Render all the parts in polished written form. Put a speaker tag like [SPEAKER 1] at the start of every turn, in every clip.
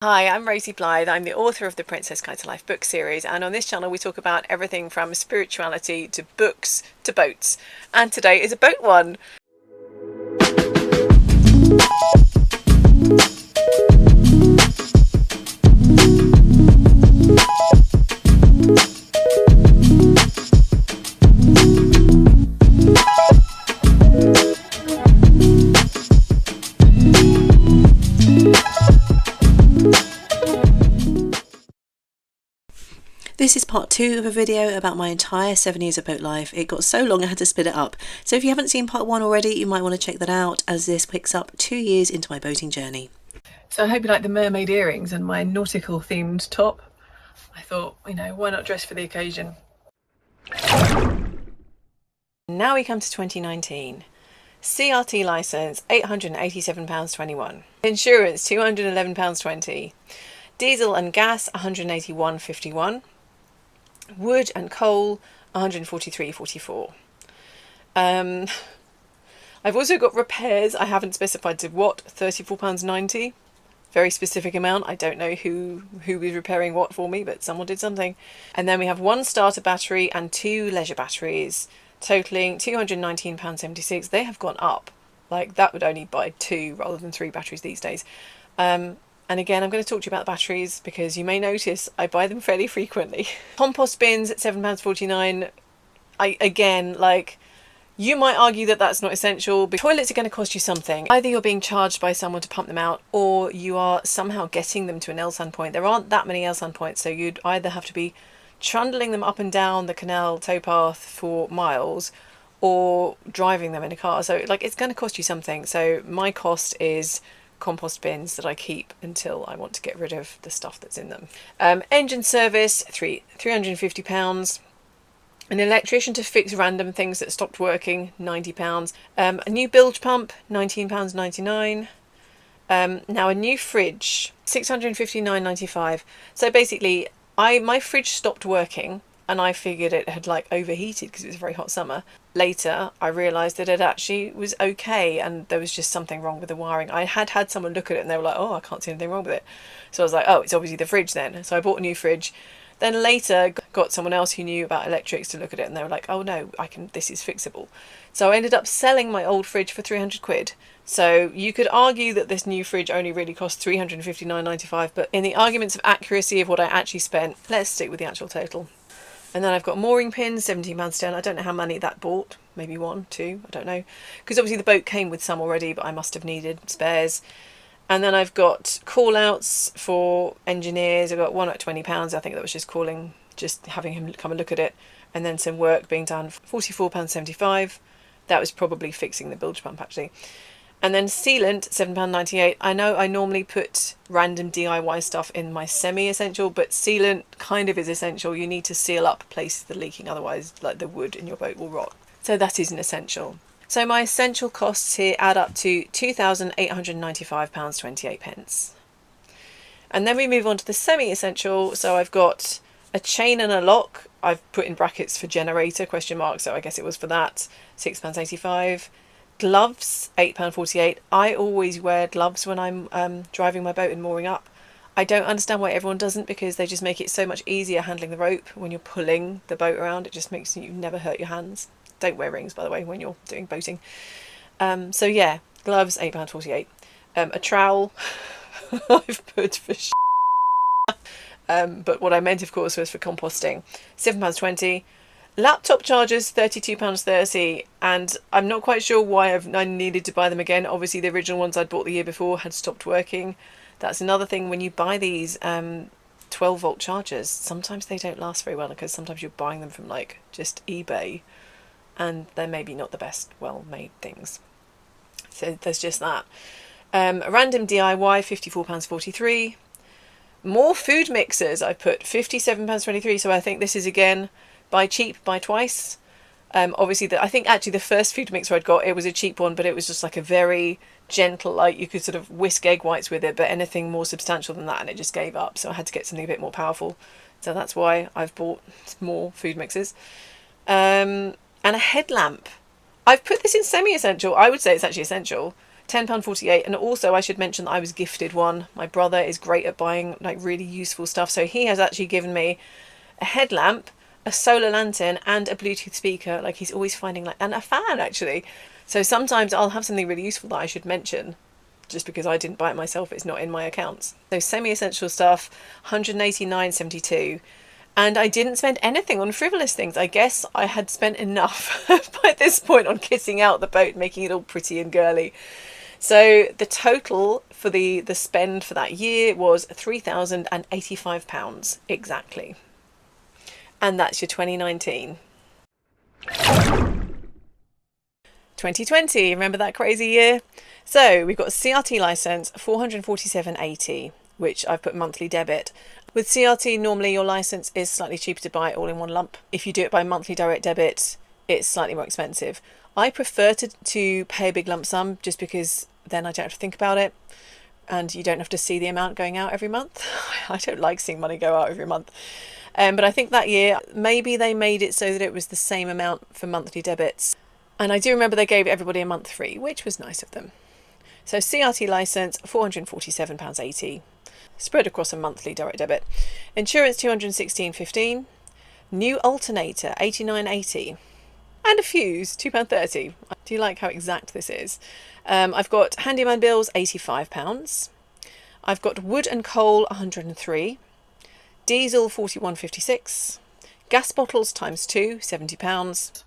[SPEAKER 1] Hi, I'm Rosie Blythe. I'm the author of the Princess Guide to Life book series, and on this channel we talk about everything from spirituality to books to boats. And today is a boat one. This is part 2 of a video about my entire 7 years of boat life. It got so long I had to split it up. So if you haven't seen part 1 already, you might want to check that out, as this picks up 2 years into my boating journey. So I hope you like the mermaid earrings and my nautical themed top. I thought, why not dress for the occasion? Now we come to 2019. CRT licence, £887.21. Insurance, £211.20. Diesel and gas, £181.51. Wood and coal, £143.44. I've also got repairs. I haven't specified to what, £34.90. Very specific amount. I don't know who was repairing what for me, but someone did something. And then we have 1 starter battery and 2 leisure batteries, totaling £219.76. They have gone up. Like, that would only buy 2 rather than 3 batteries these days. And again, I'm going to talk to you about the batteries because you may notice I buy them fairly frequently. Compost bins at £7.49. You might argue that that's not essential, but toilets are going to cost you something. Either you're being charged by someone to pump them out, or you are somehow getting them to an Elsan point. There aren't that many Elsan points, so you'd either have to be trundling them up and down the canal towpath for miles, or driving them in a car. So it's going to cost you something. So my cost is compost bins that I keep until I want to get rid of the stuff that's in them. Engine service, £350. An electrician to fix random things that stopped working, £90. A new bilge pump, £19.99. Now a new fridge, £659.95. So basically, my fridge stopped working, and I figured it had overheated because it was a very hot summer. Later, I realised that it actually was okay, and there was just something wrong with the wiring. I had someone look at it, and they were like, "Oh, I can't see anything wrong with it." So I was like, "Oh, it's obviously the fridge then." So I bought a new fridge. Then later got someone else who knew about electrics to look at it, and they were like, "Oh no, this is fixable." So I ended up selling my old fridge for £300. So you could argue that this new fridge only really cost £359.95, but in the arguments of accuracy of what I actually spent, let's stick with the actual total. And then I've got mooring pins, £17.10. I don't know how many that bought. Maybe 1, 2, I don't know. Because obviously the boat came with some already, but I must have needed spares. And then I've got call-outs for engineers. I've got one at £20. I think that was just having him come and look at it. And then some work being done, £44.75. That was probably fixing the bilge pump, actually. And then sealant, £7.98. I know I normally put random DIY stuff in my semi-essential, but sealant kind of is essential. You need to seal up places that are leaking, otherwise the wood in your boat will rot. So that is an essential. So my essential costs here add up to £2,895.28. And then we move on to the semi-essential. So I've got a chain and a lock. I've put in brackets for generator, question mark, so I guess it was for that, £6.85. Gloves, £8.48. I always wear gloves when I'm driving my boat and mooring up. I don't understand why everyone doesn't, because they just make it so much easier handling the rope when you're pulling the boat around. It just makes you never hurt your hands. Don't wear rings, by the way, when you're doing boating. So yeah, gloves, £8.48. A trowel, I've put for but what I meant, of course, was for composting, £7.20. Laptop chargers, £32.30, and I'm not quite sure why I needed to buy them again. Obviously, the original ones I'd bought the year before had stopped working. That's another thing when you buy these 12-volt chargers. Sometimes they don't last very well, because sometimes you're buying them from just eBay, and they're maybe not the best well-made things. So there's just that. A random DIY, £54.43. More food mixers. I put £57.23. So I think this is again, buy cheap, buy twice. Obviously, I think actually the first food mixer I'd got, it was a cheap one, but it was just a very gentle, you could sort of whisk egg whites with it, but anything more substantial than that, and it just gave up. So I had to get something a bit more powerful. So that's why I've bought more food mixers. And a headlamp. I've put this in semi-essential. I would say it's actually essential. £10.48. And also I should mention that I was gifted one. My brother is great at buying like really useful stuff, so he has actually given me a headlamp, a solar lantern, and a Bluetooth speaker. Like, he's always finding like, and a fan actually. So sometimes I'll have something really useful that I should mention just because I didn't buy it myself, it's not in my accounts. So semi-essential stuff, 189.72. And I didn't spend anything on frivolous things. I guess I had spent enough by this point on kitting out the boat, making it all pretty and girly. So the total for the spend for that year was £3,085 exactly. And that's your 2019. 2020, remember that crazy year? So we've got a CRT license, 447.80, which I've put monthly debit. With CRT, normally your license is slightly cheaper to buy all in one lump. If you do it by monthly direct debit, it's slightly more expensive. I prefer to pay a big lump sum just because then I don't have to think about it and you don't have to see the amount going out every month. I don't like seeing money go out every month. But I think that year, maybe they made it so that it was the same amount for monthly debits. And I do remember they gave everybody a month free, which was nice of them. So CRT license, £447.80. Spread across a monthly direct debit. Insurance, £216.15. New alternator, £89.80. And a fuse, £2.30. Do you like how exact this is? I've got handyman bills, £85. I've got wood and coal, £103. Diesel, £41.56. Gas bottles times 2, £70.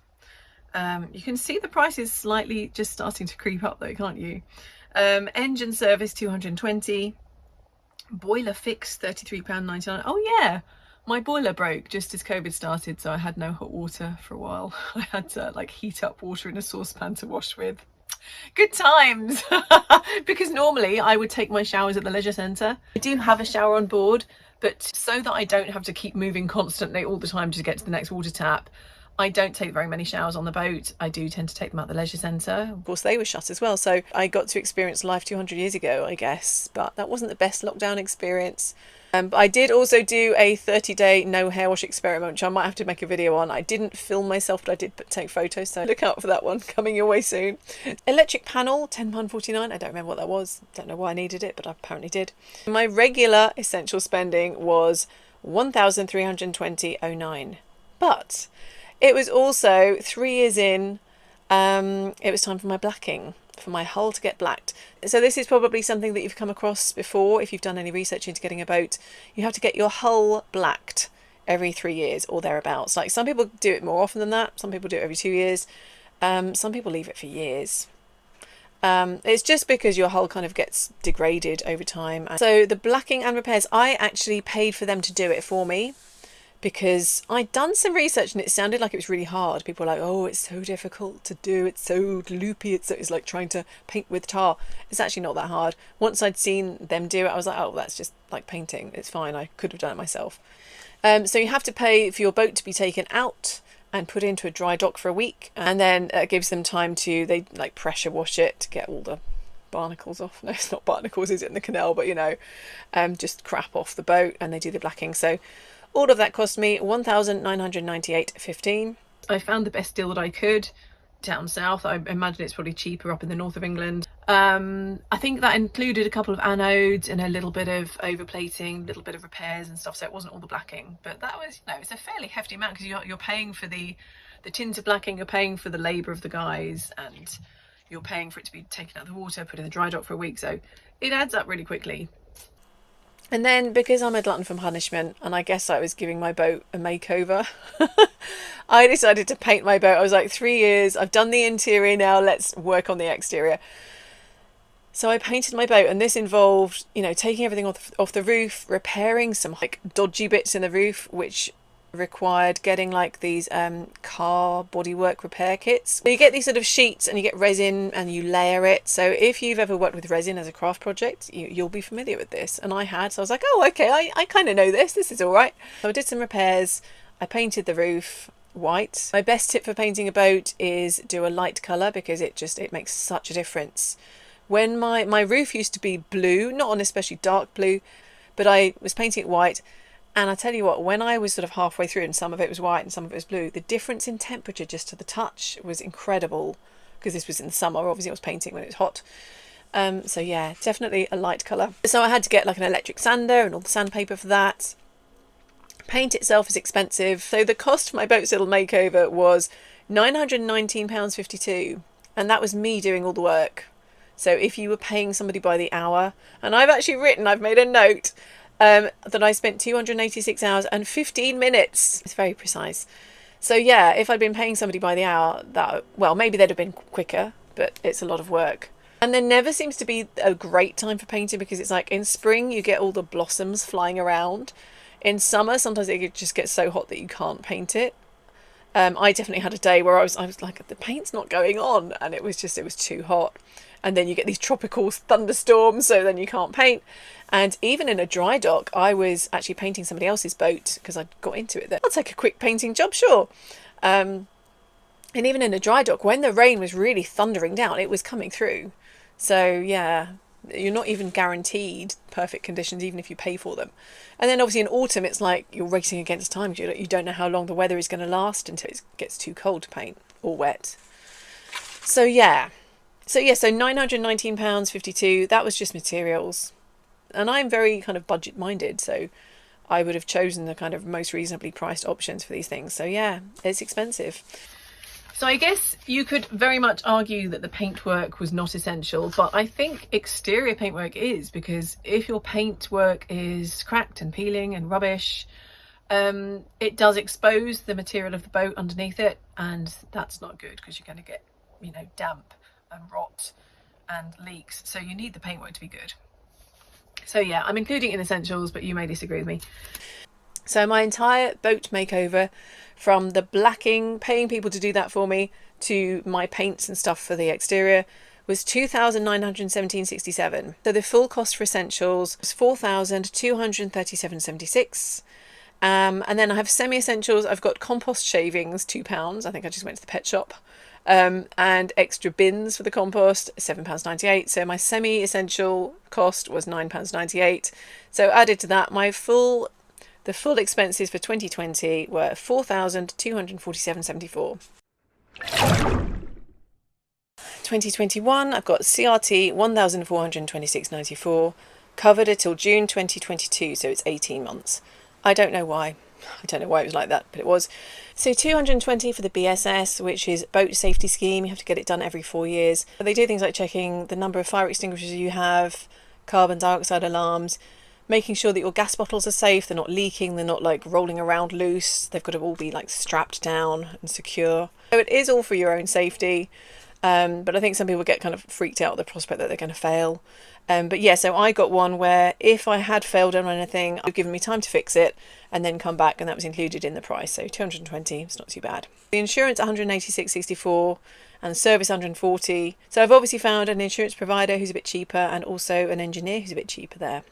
[SPEAKER 1] You can see the prices slightly just starting to creep up though, can't you? Engine service, £220. Boiler fix, £33.99. Oh yeah, my boiler broke just as COVID started, so I had no hot water for a while. I had to like heat up water in a saucepan to wash with. Good times. Because normally I would take my showers at the leisure centre. I do have a shower on board, but so that I don't have to keep moving constantly all the time to get to the next water tap, I don't take very many showers on the boat. I do tend to take them at the leisure centre. Of course, they were shut as well, so I got to experience life 200 years ago, I guess, but that wasn't the best lockdown experience. But I did also do a 30-day no hair wash experiment, which I might have to make a video on. I didn't film myself, but I did take photos, so look out for that one coming your way soon. Electric panel, £10.49. I don't remember what that was. Don't know why I needed it, but I apparently did. My regular essential spending was £1,320.09. But it was also 3 years in, it was time for my blacking, for my hull to get blacked. So this is probably something that you've come across before if you've done any research into getting a boat. You have to get your hull blacked every 3 years or thereabouts. Like, some people do it more often than that. Some people do it every 2 years. Some people leave it for years. It's just because your hull kind of gets degraded over time. So the blacking and repairs, I actually paid for them to do it for me, because I'd done some research and it sounded like it was really hard. People were like, oh, it's so difficult to do, it's so loopy, it's like trying to paint with tar. It's actually not that hard. Once I'd seen them do it, I was like, oh, that's just like painting, it's fine, I could have done it myself. So you have to pay for your boat to be taken out and put into a dry dock for a week, and then it gives them time to, they like pressure wash it to get all the barnacles off. No, it's not barnacles, is it, in the canal, but you know, just crap off the boat, and they do the blacking. So all of that cost me £1,998.15. I found the best deal that I could down south. I imagine it's probably cheaper up in the north of England. I think that included a couple of anodes and a little bit of overplating, a little bit of repairs and stuff, so it wasn't all the blacking. But that was, you know, it's a fairly hefty amount, because you're paying for the tinted blacking, you're paying for the labour of the guys, and you're paying for it to be taken out of the water, put in the dry dock for a week, so it adds up really quickly. And then, because I'm a glutton for punishment, and I guess I was giving my boat a makeover, I decided to paint my boat. I was like, 3 years, I've done the interior, now let's work on the exterior. So I painted my boat, and this involved, you know, taking everything off the roof, repairing some like dodgy bits in the roof, which required getting like these car bodywork repair kits. So you get these sort of sheets and you get resin and you layer it. So if you've ever worked with resin as a craft project, you'll be familiar with this, and I had. So I was like, oh, okay, I kind of know this is all right. So I did some repairs, I painted the roof white. My best tip for painting a boat is do a light colour, because it makes such a difference. When my roof used to be blue, not an especially dark blue, but I was painting it white. And I tell you what, when I was sort of halfway through and some of it was white and some of it was blue, the difference in temperature just to the touch was incredible, because this was in the summer. Obviously I was painting when it was hot. So yeah, definitely a light colour. So I had to get like an electric sander and all the sandpaper for that. Paint itself is expensive. So the cost for my boat's little makeover was £919.52, and that was me doing all the work. So if you were paying somebody by the hour, and I've made a note that I spent 286 hours and 15 minutes. It's very precise. So yeah, if I'd been paying somebody by the hour, maybe they'd have been quicker, but it's a lot of work. And there never seems to be a great time for painting, because it's like in spring you get all the blossoms flying around. In summer, sometimes it just gets so hot that you can't paint it. I definitely had a day where I was like, the paint's not going on, and it was too hot. And then you get these tropical thunderstorms, so then you can't paint. And even in a dry dock, I was actually painting somebody else's boat because I got into it there. I'll take a quick painting job, sure. And even in a dry dock, when the rain was really thundering down, it was coming through. So yeah, you're not even guaranteed perfect conditions, even if you pay for them. And then obviously in autumn, it's like you're racing against time. You don't know how long the weather is going to last until it gets too cold to paint or wet. So £919.52, that was just materials. And I'm very kind of budget minded, so I would have chosen the kind of most reasonably priced options for these things. So yeah, it's expensive. So I guess you could very much argue that the paintwork was not essential, but I think exterior paintwork is, because if your paintwork is cracked and peeling and rubbish, it does expose the material of the boat underneath it, and that's not good because you're going to get, damp and rot and leaks. So you need the paintwork to be good. So yeah, I'm including it in essentials, but you may disagree with me. So my entire boat makeover, from the blacking, paying people to do that for me, to my paints and stuff for the exterior, was £2,917.67. So the full cost for essentials was £4,237.76. And then I have semi-essentials. I've got compost shavings, £2. I think I just went to the pet shop. And extra bins for the compost, £7.98. So my semi-essential cost was £9.98. So added to that, the full expenses for 2020 were £4,247.74. 2021, I've got CRT 1,426.94, covered until June 2022, so it's 18 months. I don't know why. I don't know why it was like that, but it was. So 220 for the BSS, which is boat safety scheme. You have to get it done every 4 years. They do things like checking the number of fire extinguishers you have, carbon dioxide alarms, making sure that your gas bottles are safe, they're not leaking, they're not like rolling around loose, they've got to all be like strapped down and secure. So it is all for your own safety, but I think some people get kind of freaked out at the prospect that they're going to fail. But yeah, so I got one where if I had failed on anything, it would give me time to fix it and then come back, and that was included in the price. So 220, it's not too bad. The insurance 186.64 and service 140. So I've obviously found an insurance provider who's a bit cheaper, and also an engineer who's a bit cheaper there.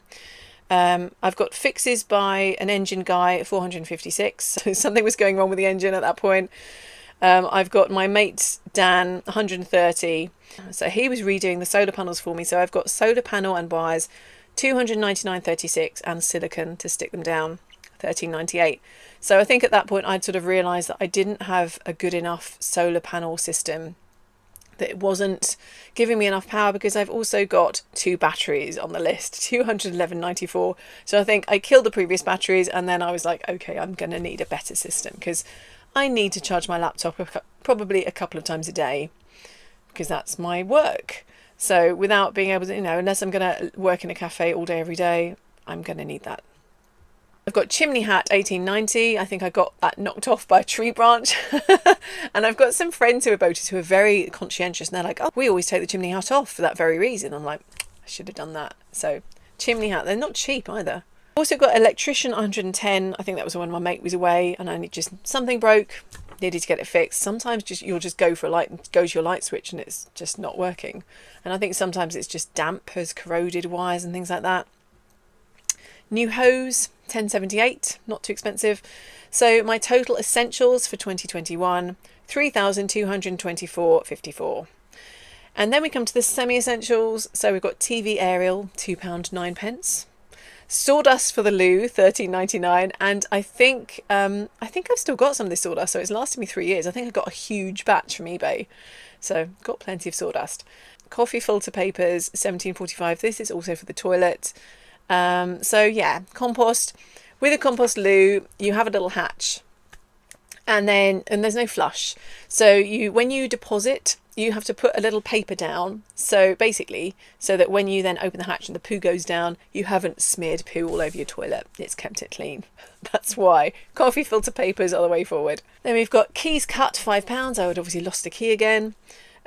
[SPEAKER 1] I've got fixes by an engine guy at 456. So something was going wrong with the engine at that point. I've got my mate Dan 130. So he was redoing the solar panels for me. So I've got solar panel and wires 299.36 and silicone to stick them down 13.98. So I think at that point I'd sort of realised that I didn't have a good enough solar panel system, that it wasn't giving me enough power, because I've also got 2 batteries on the list, 211.94. So I think I killed the previous batteries, and then I was like, okay, I'm going to need a better system, because I need to charge my laptop probably a couple of times a day, because that's my work. So without being able to, unless I'm going to work in a cafe all day every day, I'm going to need that. I've got chimney hat 1890. I think I got that knocked off by a tree branch. And I've got some friends who are boaters who are very conscientious, and they're like, oh, we always take the chimney hat off for that very reason. I'm like, I should have done that. So chimney hat, they're not cheap either. Also got electrician 110. I think that was when my mate was away and something broke, needed to get it fixed. Sometimes you'll just go to your light switch and it's just not working. And I think sometimes it's just damp has corroded wires and things like that. New hose, 1078, not too expensive. So my total essentials for 2021, 3,224.54. And then we come to the semi-essentials. So we've got TV aerial, £2.09. Sawdust for the loo, £13.99. And I think I've still got some of this sawdust, so it's lasted me 3 years. I think I got a huge batch from eBay. So got plenty of sawdust. Coffee filter papers, 17.45. This is also for the toilet. So yeah, compost. With a compost loo, you have a little hatch, and there's no flush. So when you deposit, you have to put a little paper down. So basically, so that when you then open the hatch and the poo goes down, you haven't smeared poo all over your toilet. It's kept it clean. That's why coffee filter papers are the way forward. Then we've got keys cut, £5. I would obviously lost a key again.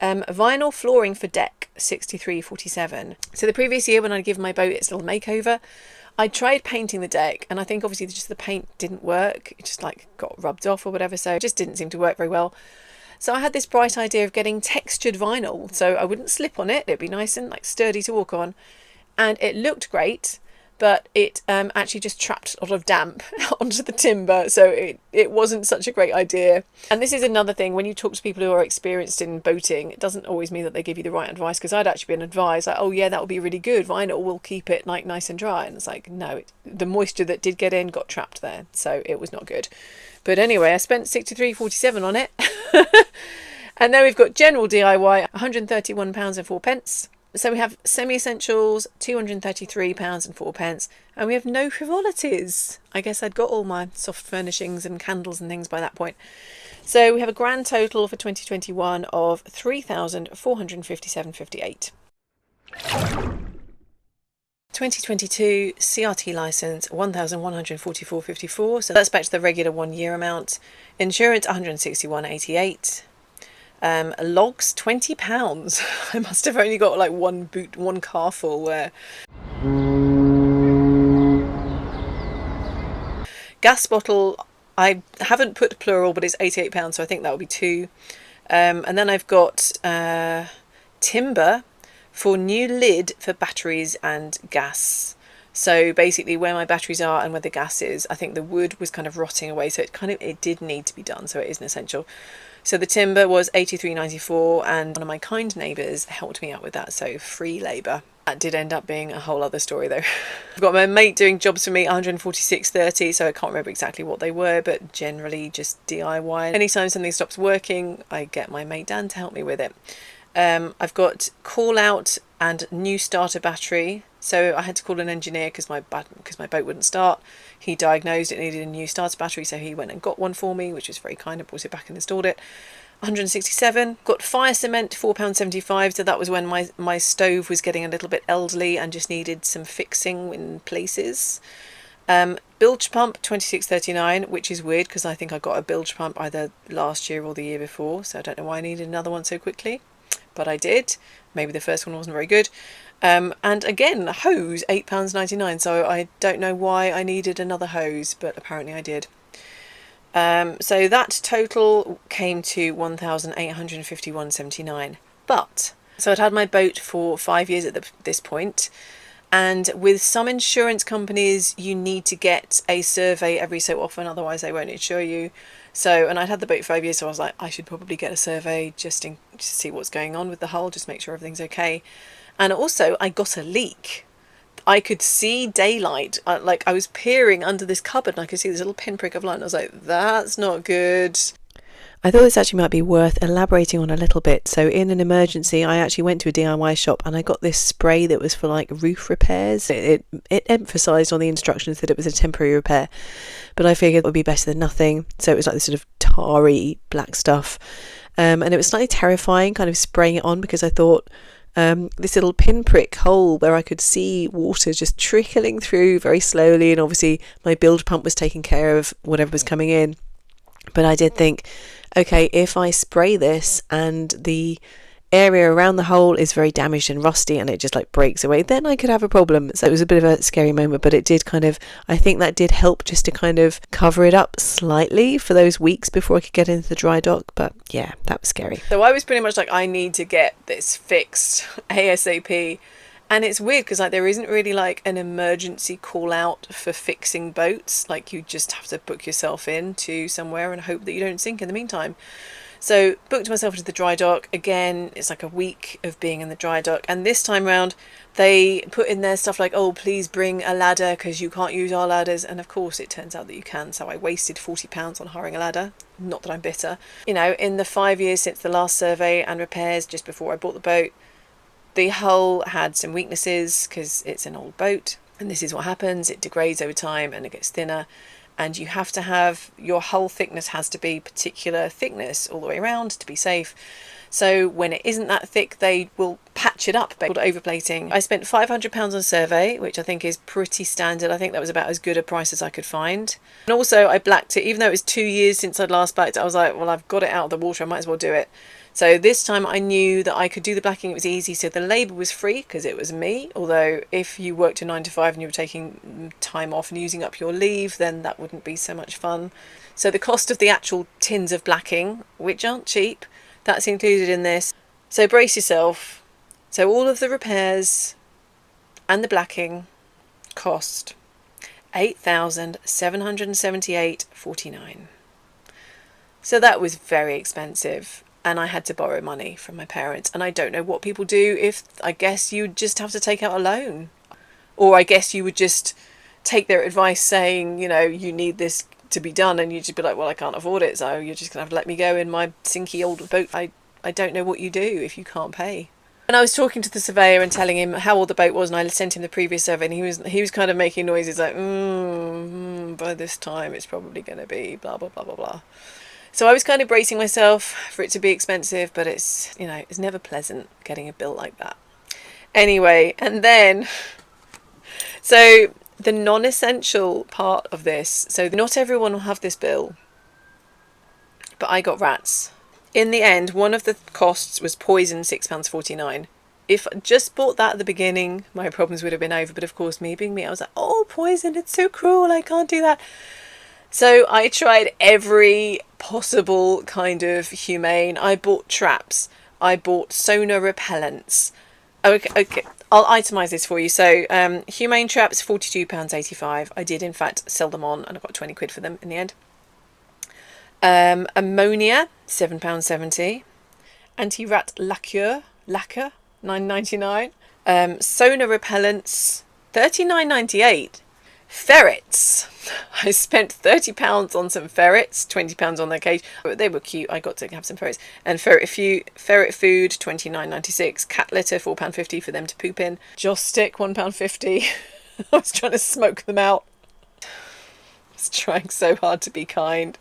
[SPEAKER 1] Vinyl flooring for deck, 63.47. So the previous year when I'd given my boat its little makeover, I tried painting the deck, and I think obviously just the paint didn't work. It just like got rubbed off or whatever, so it just didn't seem to work very well. So I had this bright idea of getting textured vinyl, so I wouldn't slip on it. It'd be nice and like sturdy to walk on, and it looked great, but it actually just trapped a lot of damp onto the timber, so it wasn't such a great idea. And this is another thing, when you talk to people who are experienced in boating, it doesn't always mean that they give you the right advice, because I'd actually been advised like, oh yeah, that will be really good, vinyl will keep it like nice and dry, and it's like, no, the moisture that did get in got trapped there, so it was not good. But anyway, I spent 63.47 on it. And then we've got general DIY, £131.04. So we have semi-essentials, £233.04, and we have no frivolities. I guess I'd got all my soft furnishings and candles and things by that point. So we have a grand total for 2021 of £3,457.58. 2022 CRT license, £1,144.54. So that's back to the regular 1 year amount. Insurance, £161.88. Logs, £20. I must have only got like one car full there. Gas bottle, I haven't put plural, but it's £88, so I think that will be 2. And then I've got timber for new lid for batteries and gas. So basically where my batteries are and where the gas is, I think the wood was kind of rotting away, so it did need to be done, so it is an essential. So the timber was £83.94, and one of my kind neighbours helped me out with that, so free labour. That did end up being a whole other story though. I've got my mate doing jobs for me, £146.30, so I can't remember exactly what they were, but generally just DIY. Anytime something stops working, I get my mate Dan to help me with it. I've got call out and new starter battery. So I had to call an engineer because my boat wouldn't start. He diagnosed it needed a new starter battery, so he went and got one for me, which was very kind, and brought it back and installed it. 167. Got fire cement, £4.75. So that was when my stove was getting a little bit elderly and just needed some fixing in places. Bilge pump, £26.39, which is weird because I think I got a bilge pump either last year or the year before, so I don't know why I needed another one so quickly, but I did. Maybe the first one wasn't very good. And again, hose, £8.99, so I don't know why I needed another hose, but apparently I did. So that total came to £1,851.79. But, so I'd had my boat for 5 years at this point, and with some insurance companies, you need to get a survey every so often, otherwise they won't insure you. So, and I'd had the boat 5 years, so I was like, I should probably get a survey just to see what's going on with the hull, just make sure everything's okay. And also, I got a leak. I could see daylight. I was peering under this cupboard and I could see this little pinprick of light. And I was like, that's not good. I thought this actually might be worth elaborating on a little bit. So in an emergency, I actually went to a DIY shop and I got this spray that was for like roof repairs. It emphasised on the instructions that it was a temporary repair, but I figured it would be better than nothing. So it was like this sort of tarry black stuff. And it was slightly terrifying kind of spraying it on, because I thought, this little pinprick hole where I could see water just trickling through very slowly, and obviously my bilge pump was taking care of whatever was coming in. But I did think, okay, if I spray this and the area around the hole is very damaged and rusty and it just like breaks away, then I could have a problem. So it was a bit of a scary moment, but it did kind of, I think that did help just to kind of cover it up slightly for those weeks before I could get into the dry dock. But yeah, that was scary. So I was pretty much like, I need to get this fixed ASAP. And it's weird because like there isn't really like an emergency call out for fixing boats. Like you just have to book yourself in to somewhere and hope that you don't sink in the meantime. So booked myself into the dry dock. Again, it's like a week of being in the dry dock. And this time round, they put in their stuff like, oh, please bring a ladder because you can't use our ladders. And of course, it turns out that you can. So I wasted £40 on hiring a ladder. Not that I'm bitter. You know, in the 5 years since the last survey and repairs, just before I bought the boat, The hull had some weaknesses because it's an old boat, and this is what happens. It degrades over time and it gets thinner, and you have to have your hull thickness has to be particular thickness all the way around to be safe. So when it isn't that thick, they will patch it up, called overplating. I spent £500 on a survey, which I think is pretty standard. I think that was about as good a price as I could find. And also I blacked it, even though it was 2 years since I'd last blacked it. I was like, well, I've got it out of the water, I might as well do it. So this time I knew that I could do the blacking, it was easy, so the labour was free because it was me. Although if you worked a 9 to 5 and you were taking time off and using up your leave, then that wouldn't be so much fun. So the cost of the actual tins of blacking, which aren't cheap, that's included in this. So brace yourself. So all of the repairs and the blacking cost £8,778.49. So that was very expensive, and I had to borrow money from my parents. And I don't know what people do. If I guess you'd just have to take out a loan, or I guess you would just take their advice saying, you know, you need this to be done, and you'd just be like, well, I can't afford it, so you're just gonna have to let me go in my sinky old boat. I don't know what you do if you can't pay. And I was talking to the surveyor and telling him how old the boat was, and I sent him the previous survey, and he was kind of making noises like, by this time it's probably going to be blah blah blah blah blah. So I was kind of bracing myself for it to be expensive, but it's, you know, it's never pleasant getting a bill like that. Anyway, and then so the non-essential part of this, so not everyone will have this bill, but I got rats. In the end, one of the costs was poison, £6.49. If I just bought that at the beginning, my problems would have been over. But of course, me being me, I was like, oh, poison, it's so cruel, I can't do that. So I tried every possible kind of humane. I bought traps. I bought sonar repellents. Okay. I'll itemise this for you. So humane traps, £42.85. I did in fact sell them on, and I got 20 quid for them in the end. Ammonia, £7.70. Anti-rat lacquer, £9.99. Sonar repellents, £39.98. Ferrets. I spent £30 on some ferrets, £20 on their cage. They were cute. I got to have some ferrets. And ferret food, £29.96. Cat litter, £4.50 for them to poop in. Joss stick, £1.50. I was trying to smoke them out. I was trying so hard to be kind.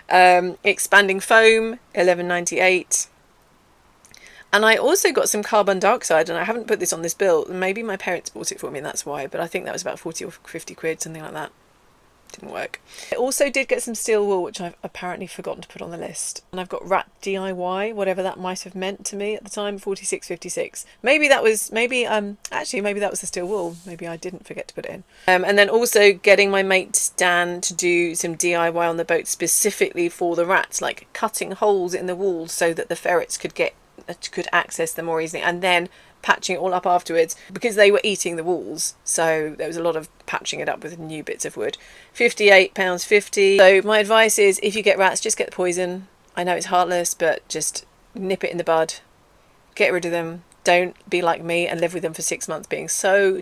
[SPEAKER 1] Expanding foam, £11.98. And I also got some carbon dioxide, and I haven't put this on this bill. Maybe my parents bought it for me and that's why, but I think that was about 40 or 50 quid, something like that. Didn't work. I also did get some steel wool, which I've apparently forgotten to put on the list. And I've got rat DIY, whatever that might have meant to me at the time, 46.56. Maybe that was the steel wool. Maybe I didn't forget to put it in. And then also getting my mate Dan to do some DIY on the boat specifically for the rats, like cutting holes in the walls so that the ferrets could access them more easily, and then patching it all up afterwards because they were eating the walls. So there was a lot of patching it up with new bits of wood. £58.50. So my advice is, if you get rats, just get the poison. I know it's heartless, but just nip it in the bud. Get rid of them. Don't be like me and live with them for 6 months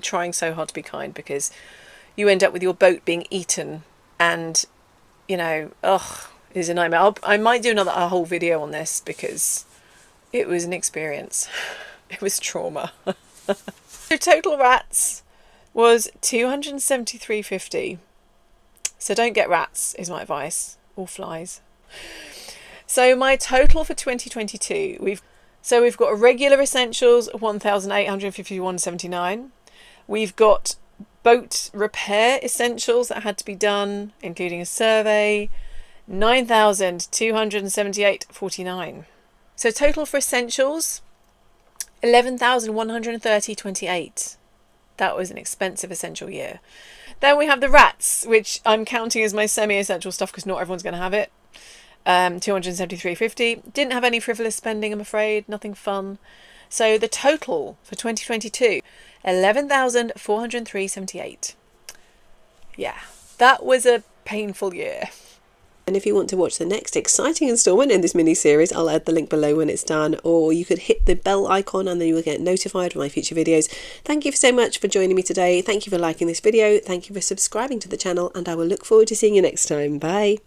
[SPEAKER 1] trying so hard to be kind, because you end up with your boat being eaten, and you know, it's a nightmare. I might do a whole video on this because it was an experience. It was trauma. So total rats was £273.50. So don't get rats is my advice, or flies. So my total for 2022, we've got regular essentials, £1,851.79. We've got boat repair essentials that had to be done, including a survey, £9,278.49. So total for essentials, £11,130.28. That was an expensive essential year. Then we have the rats, which I'm counting as my semi-essential stuff because not everyone's going to have it. £273.50. Didn't have any frivolous spending, I'm afraid. Nothing fun. So the total for 2022, £11,403.78. Yeah, that was a painful year.
[SPEAKER 2] And if you want to watch the next exciting instalment in this mini-series, I'll add the link below when it's done, or you could hit the bell icon and then you will get notified of my future videos. Thank you so much for joining me today. Thank you for liking this video. Thank you for subscribing to the channel, and I will look forward to seeing you next time. Bye.